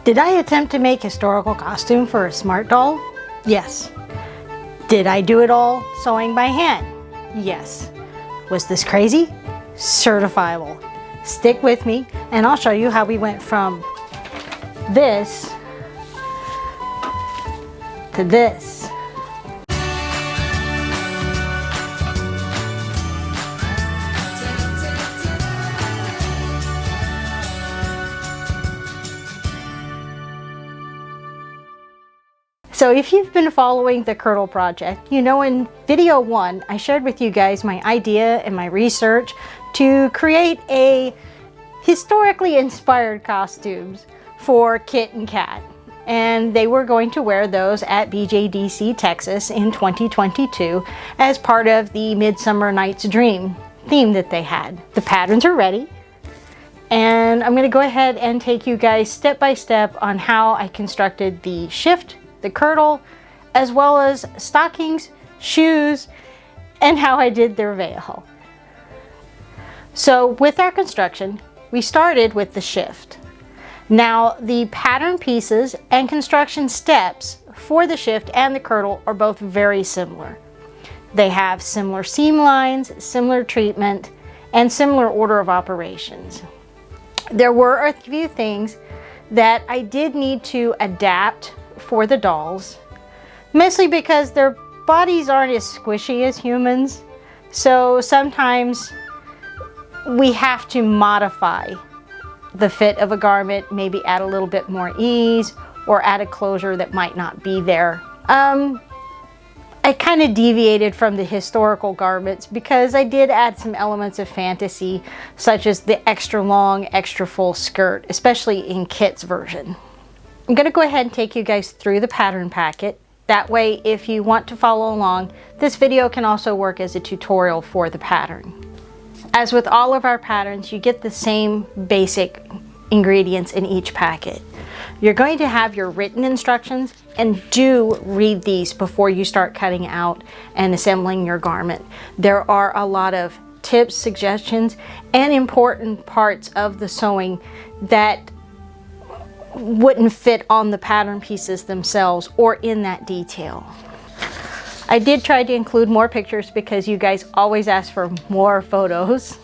Did I attempt to make historical costume for a smart doll? Yes. Did I do it all sewing by hand? Yes. Was this crazy? Certifiable. Stick with me and I'll show you how we went from this to this. So if you've been following the Kirtle project, you know in video 1 I shared with you guys my idea and my research to create a historically inspired costumes for Kit and Kat. And they were going to wear those at BJDC Texas in 2022 as part of the Midsummer Night's Dream theme that they had. The patterns are ready. And I'm going to go ahead and take you guys step by step on how I constructed the shift, the kirtle, as well as stockings, shoes, and how I did their veil. So with our construction, we started with the shift. Now the pattern pieces and construction steps for the shift and the kirtle are both very similar. They have similar seam lines, similar treatment, and similar order of operations. There were a few things that I did need to adapt for the dolls, mostly because their bodies aren't as squishy as humans, so sometimes we have to modify the fit of a garment, maybe add a little bit more ease or add a closure that might not be there. I kind of deviated from the historical garments because I did add some elements of fantasy, such as the extra long, extra full skirt, especially in Kit's version. I'm going to go ahead and take you guys through the pattern packet. That way, if you want to follow along, this video can also work as a tutorial for the pattern. As with all of our patterns, you get the same basic ingredients in each packet. You're going to have your written instructions, and do read these before you start cutting out and assembling your garment. There are a lot of tips, suggestions, and important parts of the sewing that wouldn't fit on the pattern pieces themselves or in that detail. I did try to include more pictures because you guys always ask for more photos.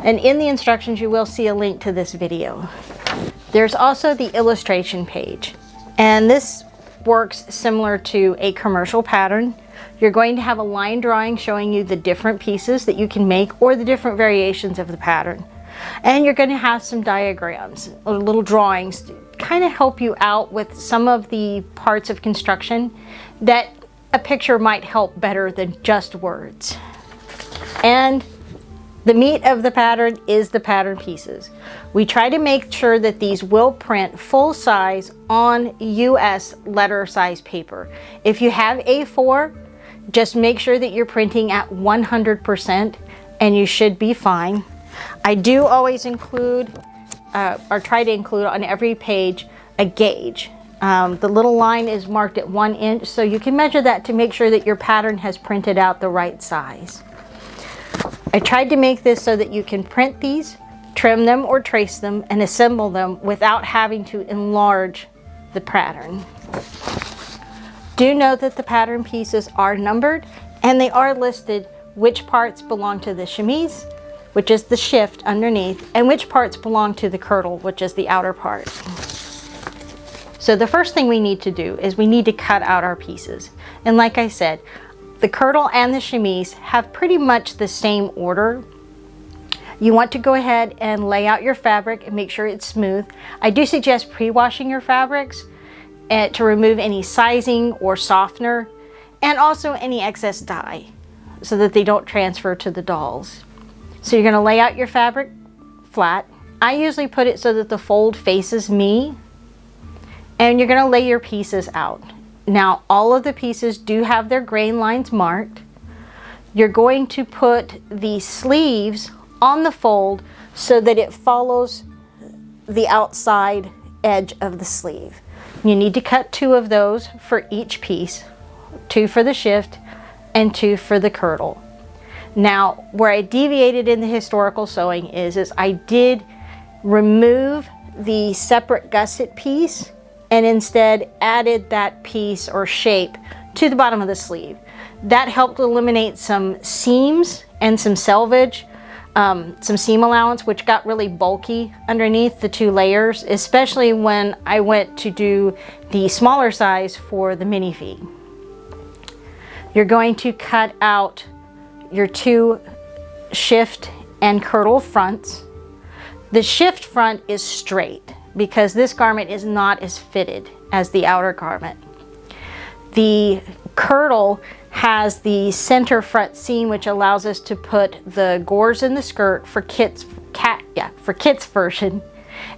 And in the instructions you will see a link to this video. There's also the illustration page, and this works similar to a commercial pattern. You're going to have a line drawing showing you the different pieces that you can make or the different variations of the pattern. And you're going to have some diagrams or little drawings to kind of help you out with some of the parts of construction that a picture might help better than just words. And the meat of the pattern is the pattern pieces. We try to make sure that these will print full size on US letter size paper. If you have A4, just make sure that you're printing at 100% and you should be fine. I do always include, or try to include on every page, a gauge. The little line is marked at 1 inch, so you can measure that to make sure that your pattern has printed out the right size. I tried to make this so that you can print these, trim them or trace them, and assemble them without having to enlarge the pattern. Do note that the pattern pieces are numbered, and they are listed which parts belong to the chemise, which is the shift underneath, and which parts belong to the kirtle, which is the outer part. So the first thing we need to do is we need to cut out our pieces. And like I said, the kirtle and the chemise have pretty much the same order. You want to go ahead and lay out your fabric and make sure it's smooth. I do suggest pre-washing your fabrics to remove any sizing or softener, and also any excess dye so that they don't transfer to the dolls. So you're going to lay out your fabric flat. I usually put it so that the fold faces me, and you're going to lay your pieces out. Now all of the pieces do have their grain lines marked. You're going to put the sleeves on the fold so that it follows the outside edge of the sleeve. You need to cut 2 of those for each piece, 2 for the shift and 2 for the kirtle. Now where I deviated in the historical sewing is I did remove the separate gusset piece and instead added that piece or shape to the bottom of the sleeve. That helped eliminate some seams and some selvage, some seam allowance, which got really bulky underneath the two layers, especially when I went to do the smaller size for the minifee. You're going to cut out your two shift and kirtle fronts. The shift front is straight because this garment is not as fitted as the outer garment. The kirtle has the center front seam, which allows us to put the gores in the skirt for Kit's version,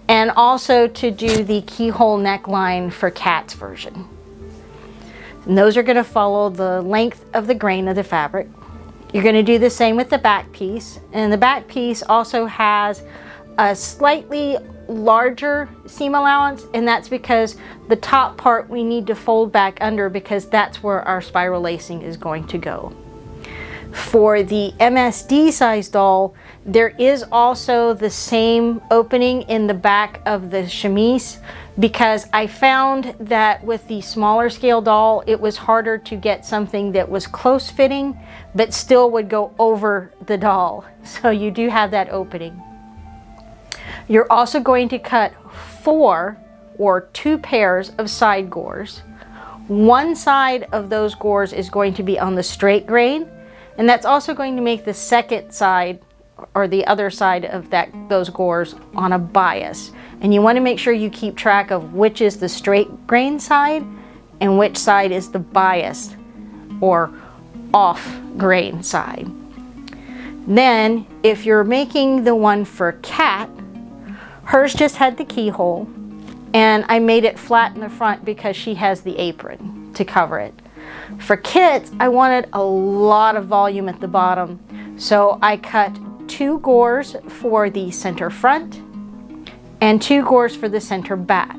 and also to do the keyhole neckline for Kat's version. And those are going to follow the length of the grain of the fabric. You're going to do the same with the back piece, and the back piece also has a slightly larger seam allowance, and that's because the top part we need to fold back under because that's where our spiral lacing is going to go. For the MSD size doll, there is also the same opening in the back of the chemise because I found that with the smaller scale doll, it was harder to get something that was close fitting but still would go over the doll. So you do have that opening. You're also going to cut 4 or 2 pairs of side gores. One side of those gores is going to be on the straight grain, and that's also going to make the second side or the other side of those gores on a bias. And you want to make sure you keep track of which is the straight grain side and which side is the bias or off grain side. Then if you're making the one for Kat, hers just had the keyhole, and I made it flat in the front because she has the apron to cover it. For Kit's, I wanted a lot of volume at the bottom, so I cut 2 gores for the center front and 2 gores for the center back.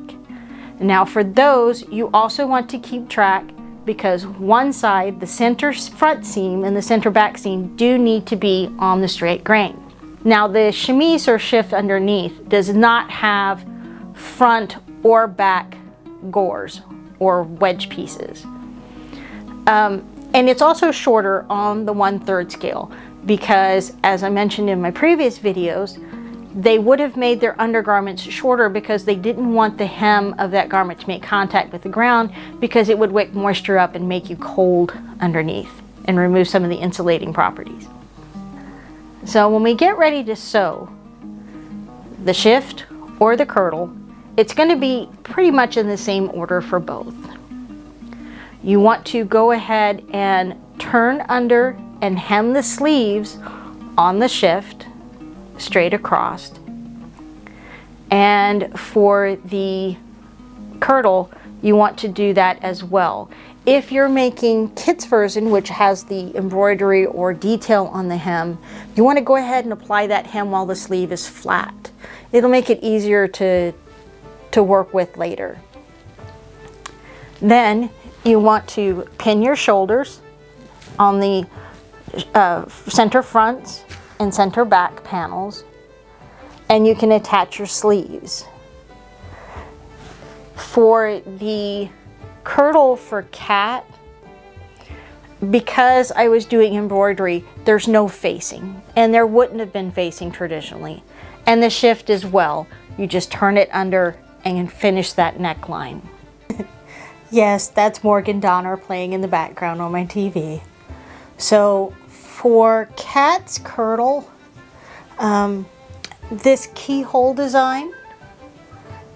Now for those, you also want to keep track because one side, the center front seam and the center back seam, do need to be on the straight grain. Now the chemise or shift underneath does not have front or back gores or wedge pieces. And it's also shorter on the 1/3 scale because, as I mentioned in my previous videos, they would have made their undergarments shorter because they didn't want the hem of that garment to make contact with the ground because it would wick moisture up and make you cold underneath and remove some of the insulating properties. So when we get ready to sew the shift or the kirtle, it's going to be pretty much in the same order for both. You want to go ahead and turn under and hem the sleeves on the shift straight across. And for the kirtle, you want to do that as well. If you're making Kit's version, which has the embroidery or detail on the hem, you want to go ahead and apply that hem while the sleeve is flat. It'll make it easier to work with later. Then you want to pin your shoulders on the center fronts and center back panels, and you can attach your sleeves. For the kirtle for Kat, because I was doing embroidery, there's no facing, and there wouldn't have been facing traditionally. And the shift as well, you just turn it under and finish that neckline. Yes, that's Morgan Donner playing in the background on my TV. So for Kat's kirtle, this keyhole design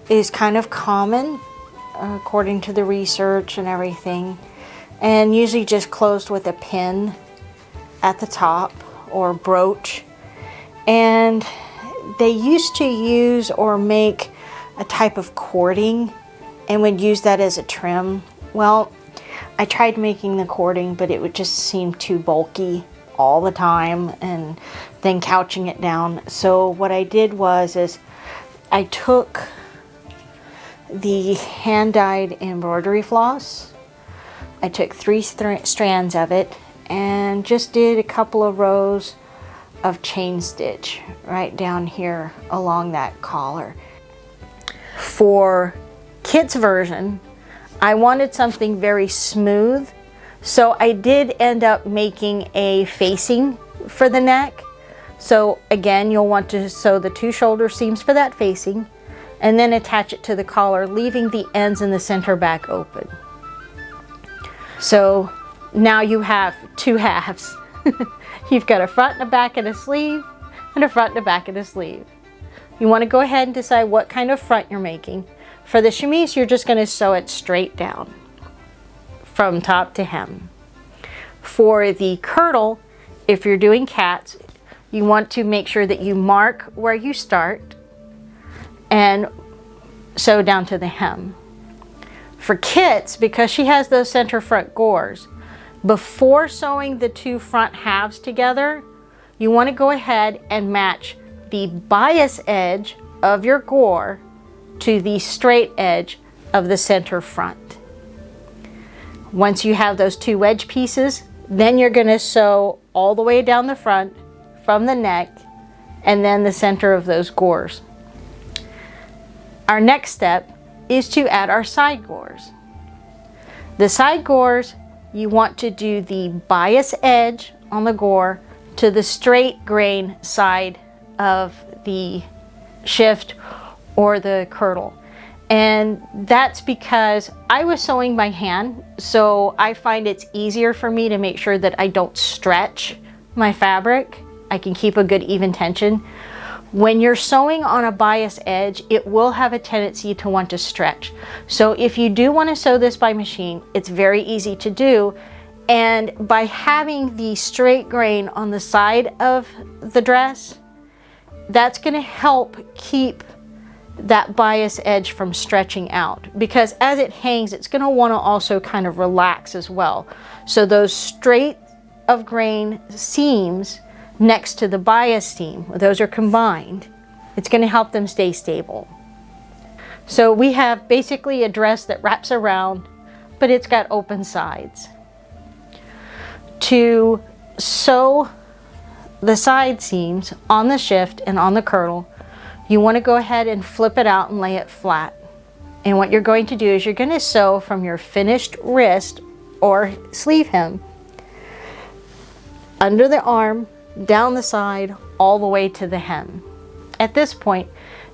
is kind of common according to the research and everything, and usually just closed with a pin at the top or brooch. And they used to use or make a type of cording and would use that as a trim. Well, I tried making the cording, but it would just seem too bulky all the time and then couching it down. So what I did was I took the hand-dyed embroidery floss. I took 3 strands of it and just did a couple of rows of chain stitch right down here along that collar. For Kit's version, I wanted something very smooth, so I did end up making a facing for the neck. So again, you'll want to sew the 2 shoulder seams for that facing and then attach it to the collar, leaving the ends and the center back open. So now you have 2 halves. You've got a front and a back and a sleeve, and a front and a back and a sleeve. You want to go ahead and decide what kind of front you're making. For the chemise, you're just going to sew it straight down from top to hem. For the kirtle, if you're doing cats, you want to make sure that you mark where you start and sew down to the hem. For Kit's, because she has those center front gores, before sewing the 2 front halves together, you want to go ahead and match the bias edge of your gore to the straight edge of the center front. Once you have those 2 wedge pieces, then you're going to sew all the way down the front from the neck and then the center of those gores. Our next step is to add our side gores. The side gores, you want to do the bias edge on the gore to the straight grain side of the shift or the kirtle. And that's because I was sewing by hand, so I find it's easier for me to make sure that I don't stretch my fabric. I can keep a good even tension. When you're sewing on a bias edge, it will have a tendency to want to stretch. So if you do want to sew this by machine, it's very easy to do. And by having the straight grain on the side of the dress, that's going to help keep that bias edge from stretching out, because as it hangs, it's going to want to also kind of relax as well. So those straight of grain seams next to the bias seam, those are combined, it's going to help them stay stable. So we have basically a dress that wraps around, but it's got open sides. To sew the side seams on the shift and on the kirtle, you want to go ahead and flip it out and lay it flat. And what you're going to do is you're going to sew from your finished wrist or sleeve hem under the arm, down the side, all the way to the hem. At this point,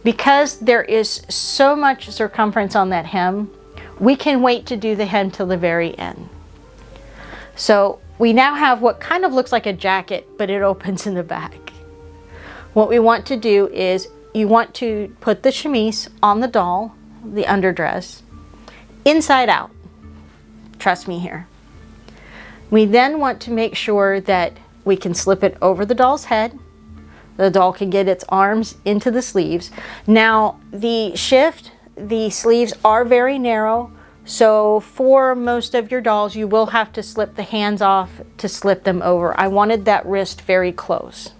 because there is so much circumference on that hem, we can wait to do the hem till the very end. So we now have what kind of looks like a jacket, but it opens in the back. What we want to do is you want to put the chemise on the doll, the underdress, inside out. Trust me here. We then want to make sure that we can slip it over the doll's head. The doll can get its arms into the sleeves. Now, the shift, the sleeves are very narrow, so for most of your dolls, you will have to slip the hands off to slip them over. I wanted that wrist very close.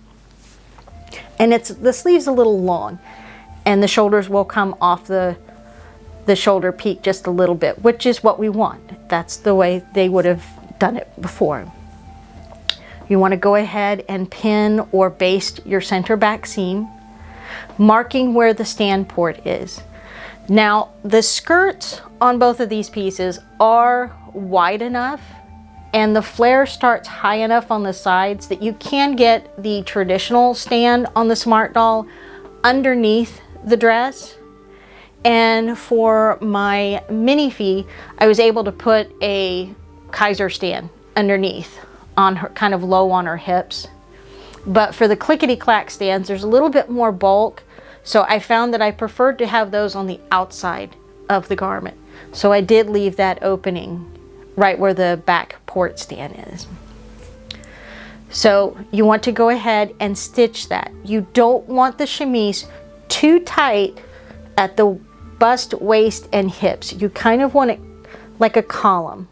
And the sleeve's a little long, and the shoulders will come off the shoulder peak just a little bit, which is what we want. That's the way they would have done it before. You want to go ahead and pin or baste your center back seam, marking where the stand port is. Now, the skirts on both of these pieces are wide enough, and the flare starts high enough on the sides that you can get the traditional stand on the Smart Doll underneath the dress. And for my minifee, I was able to put a Kaiser stand underneath on her, kind of low on her hips. But for the clickety-clack stands, there's a little bit more bulk, so I found that I preferred to have those on the outside of the garment. So I did leave that opening right where the back port stand is. So you want to go ahead and stitch that. You don't want the chemise too tight at the bust, waist, and hips. You kind of want it like a column.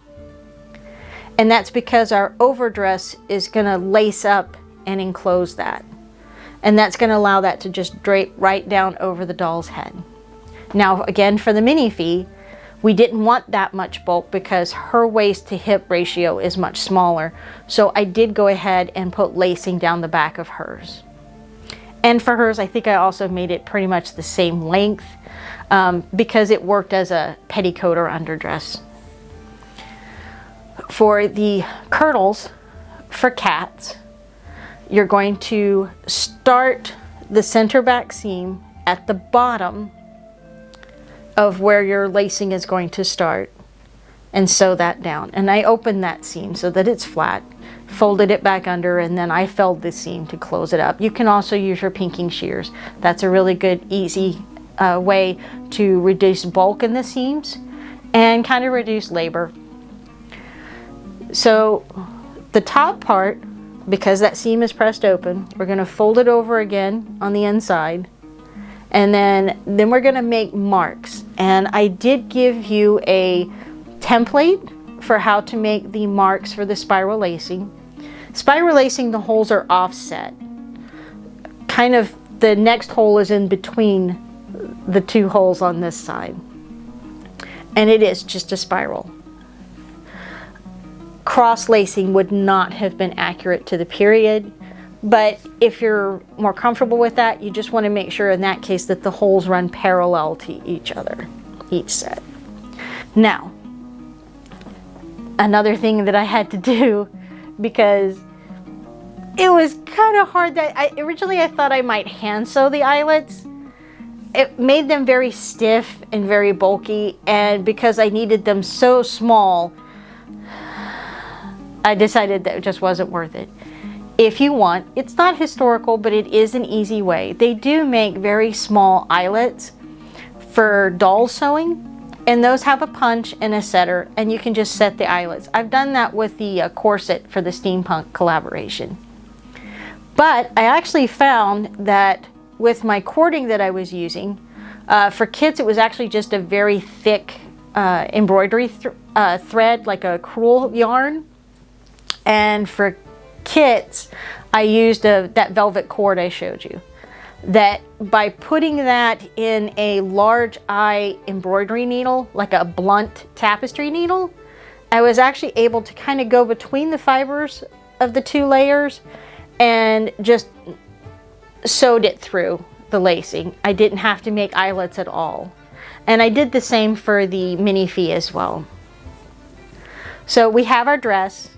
And that's because our overdress is going to lace up and enclose that. And that's going to allow that to just drape right down over the doll's head. Now again, for the minifee, we didn't want that much bulk because her waist to hip ratio is much smaller. So I did go ahead and put lacing down the back of hers. And for hers, I think I also made it pretty much the same length because it worked as a petticoat or underdress. For the kirtles for cats, you're going to start the center back seam at the bottom of where your lacing is going to start and sew that down. And I opened that seam so that it's flat, folded it back under, and then I felled the seam to close it up. You can also use your pinking shears. That's a really good, easy way to reduce bulk in the seams and kind of reduce labor. So the top part, because that seam is pressed open, we're going to fold it over again on the inside, and then we're going to make marks. And I did give you a template for how to make the marks for the spiral lacing. Spiral lacing, the holes are offset. Kind of the next hole is in between the two holes on this side. And it is just a spiral. Cross lacing would not have been accurate to the period, but if you're more comfortable with that, you just want to make sure in that case that the holes run parallel to each other, each set. Now, another thing that I had to do, because it was kind of hard, that originally I thought I might hand sew the eyelets. It made them very stiff and very bulky, and because I needed them so small, I decided that it just wasn't worth it. If you want, it's not historical, but it is an easy way. They do make very small eyelets for doll sewing, and those have a punch and a setter, and you can just set the eyelets. I've done that with the corset for the steampunk collaboration. But I actually found that with my cording that I was using, for kids it was actually just a very thick embroidery thread, like a crewel yarn. And for kits, I used that velvet cord I showed you. That by putting that in a large eye embroidery needle, like a blunt tapestry needle, I was actually able to kind of go between the fibers of the two layers and just sewed it through the lacing. I didn't have to make eyelets at all. And I did the same for the minifee as well. So we have our dress.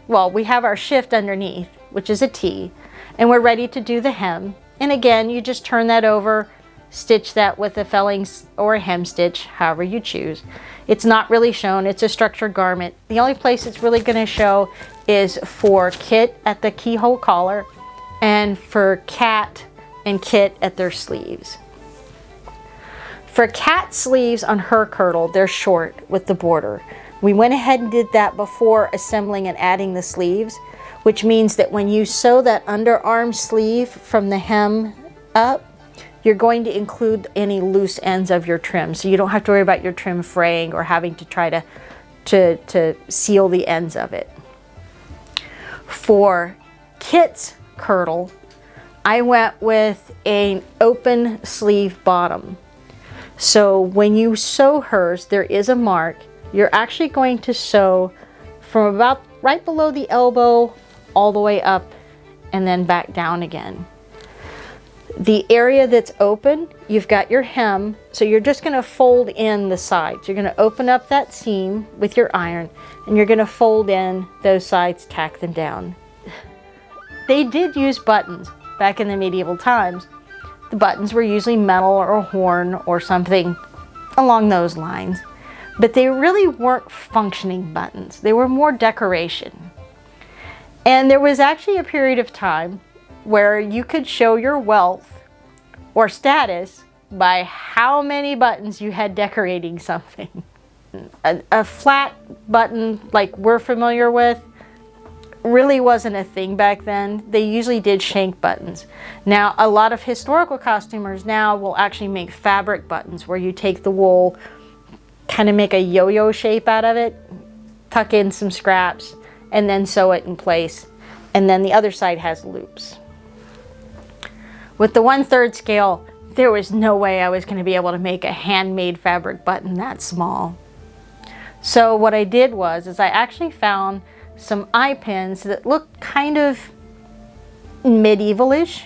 Well, we have our shift underneath, which is a T, and we're ready to do the hem. And again, you just turn that over, stitch that with a felling or a hem stitch, however you choose. It's not really shown, it's a structured garment. The only place it's really going to show is for Kit at the keyhole collar and for Cat and Kit at their sleeves. For Cat's sleeves on her kirtle, they're short with the border. We went ahead and did that before assembling and adding the sleeves, which means that when you sew that underarm sleeve from the hem up, you're going to include any loose ends of your trim. So you don't have to worry about your trim fraying or having to try to seal the ends of it. For Kit's kirtle, I went with an open sleeve bottom. So when you sew hers, there is a mark. You're actually going to sew from about right below the elbow all the way up and then back down again. The area that's open, you've got your hem, so you're just going to fold in the sides. You're going to open up that seam with your iron and you're going to fold in those sides, tack them down. They did use buttons back in the medieval times. The buttons were usually metal or horn or something along those lines. But they really weren't functioning buttons. They were more decoration. And there was actually a period of time where you could show your wealth or status by how many buttons you had decorating something. A flat button like we're familiar with really wasn't a thing back then. They usually did shank buttons. Now, a lot of historical costumers now will actually make fabric buttons where you take the wool, kind of make a yo-yo shape out of it, tuck in some scraps, and then sew it in place. And then the other side has loops. With the 1/3 scale, there was no way I was going to be able to make a handmade fabric button that small. So what I did is I actually found some eye pins that looked kind of medievalish.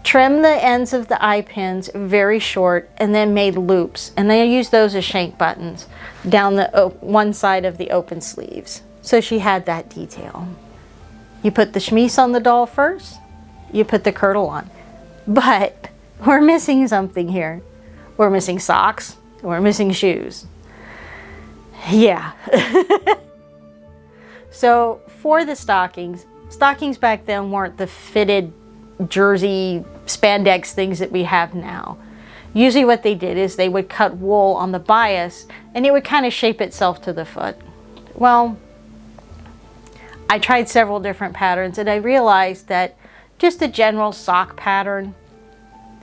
trimmed the ends of the eye pins very short, and then made loops. And then I used those as shank buttons down the one side of the open sleeves. So she had that detail. You put the chemise on the doll first, you put the kirtle on. But we're missing something here. We're missing socks, we're missing shoes. Yeah. So for the stockings back then weren't the fitted jersey spandex things that we have now. Usually what they did is they would cut wool on the bias and it would kind of shape itself to the foot. Well, I tried several different patterns and I realized that just a general sock pattern,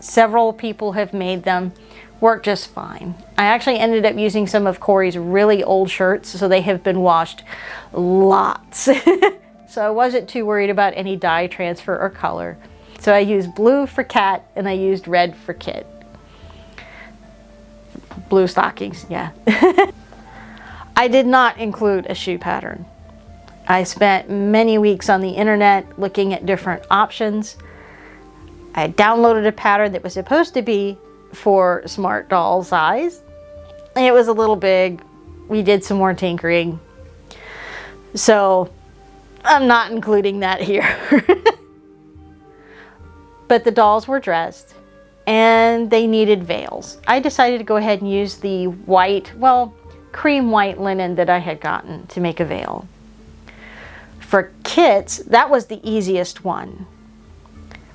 several people have made them, work just fine. I actually ended up using some of Corey's really old shirts, so they have been washed lots. So I wasn't too worried about any dye transfer or color. So I used blue for Cat and I used red for Kit. Blue stockings, yeah. I did not include a shoe pattern. I spent many weeks on the internet looking at different options. I downloaded a pattern that was supposed to be for smart doll size. It was a little big. We did some more tinkering. So I'm not including that here. But the dolls were dressed and they needed veils. I decided to go ahead and use the white, well, cream white linen that I had gotten to make a veil. For Kit's, that was the easiest one.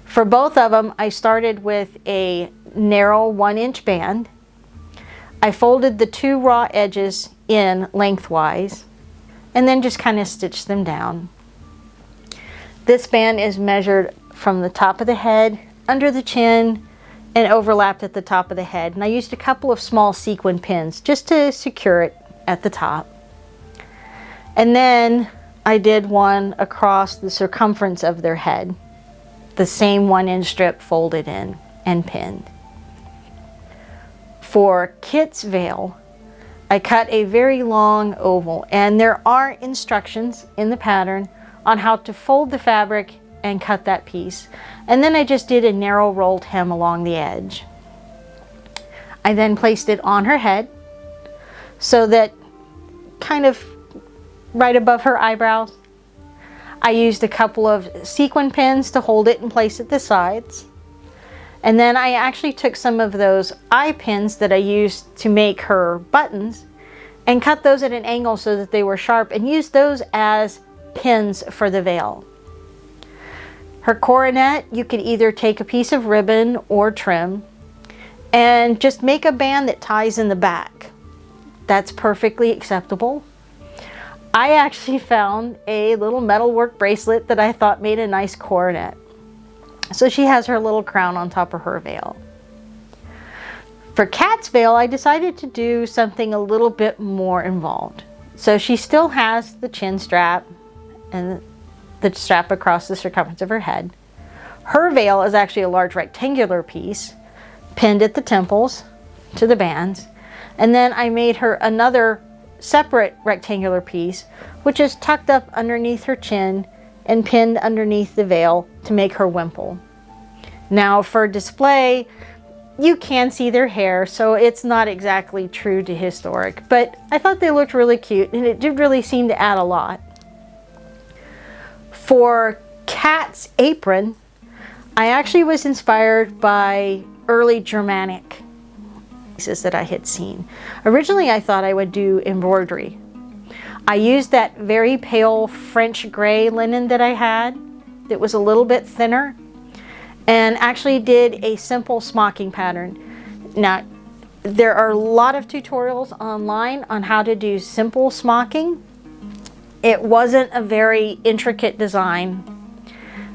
For both of them, I started with a narrow 1-inch band. I folded the 2 raw edges in lengthwise and then just kind of stitched them down. This band is measured from the top of the head, under the chin, and overlapped at the top of the head. And I used a couple of small sequin pins just to secure it at the top. And then I did one across the circumference of their head. The same 1-inch strip folded in and pinned. For Kit's veil, I cut a very long oval, and there are instructions in the pattern on how to fold the fabric and cut that piece. And then I just did a narrow rolled hem along the edge. I then placed it on her head so that kind of right above her eyebrows. I used a couple of sequin pins to hold it in place at the sides. And then I actually took some of those eye pins that I used to make her buttons and cut those at an angle so that they were sharp and used those as pins for the veil. Her coronet, you could either take a piece of ribbon or trim and just make a band that ties in the back. That's perfectly acceptable. I actually found a little metalwork bracelet that I thought made a nice coronet. So she has her little crown on top of her veil. For Cat's veil, I decided to do something a little bit more involved. So she still has the chin strap and the strap across the circumference of her head. Her veil is actually a large rectangular piece pinned at the temples to the bands. And then I made her another separate rectangular piece, which is tucked up underneath her chin and pinned underneath the veil to make her wimple. Now for display, you can see their hair, so it's not exactly true to historic, but I thought they looked really cute and it did really seem to add a lot. For Cat's apron, I actually was inspired by early Germanic pieces that I had seen. Originally, I thought I would do embroidery. I used that very pale French gray linen that I had that was a little bit thinner and actually did a simple smocking pattern. Now, there are a lot of tutorials online on how to do simple smocking. It wasn't a very intricate design,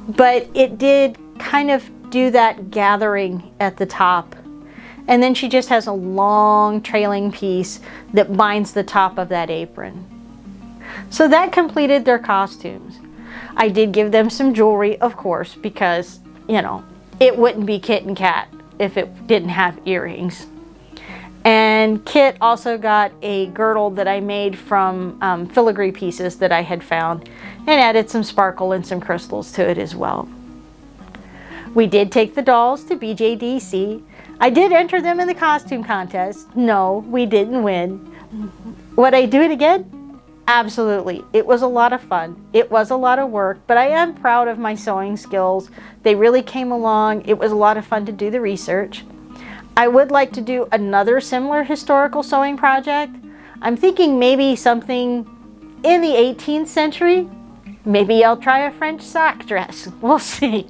but it did kind of do that gathering at the top. And then she just has a long trailing piece that binds the top of that apron. So that completed their costumes. I did give them some jewelry, of course, because, you know, it wouldn't be Kit and Cat if it didn't have earrings. And Kit also got a girdle that I made from filigree pieces that I had found and added some sparkle and some crystals to it as well. We did take the dolls to BJDC. I did enter them in the costume contest. No, we didn't win. Would I do it again? Absolutely. It was a lot of fun. It was a lot of work, but I am proud of my sewing skills. They really came along. It was a lot of fun to do the research. I would like to do another similar historical sewing project. I'm thinking maybe something in the 18th century. Maybe I'll try a French sock dress. We'll see.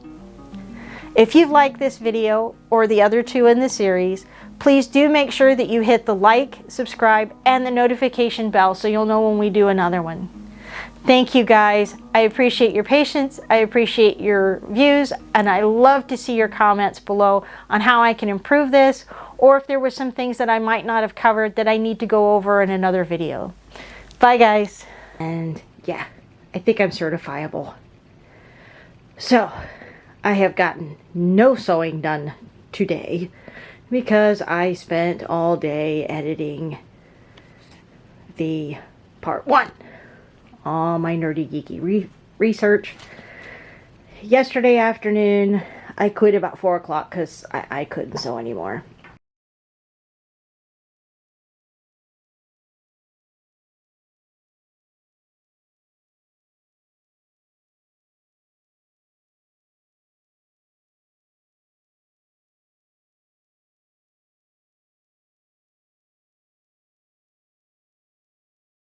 If you've liked this video or the other two in the series, please do make sure that you hit the like, subscribe, and the notification bell so you'll know when we do another one. Thank you guys. I appreciate your patience. I appreciate your views, and I love to see your comments below on how I can improve this, or if there were some things that I might not have covered that I need to go over in another video. Bye guys. And yeah, I think I'm certifiable. So, I have gotten no sewing done today because I spent all day editing the part 1. All my nerdy geeky research. Yesterday afternoon, I quit about 4 o'clock because I couldn't sew anymore.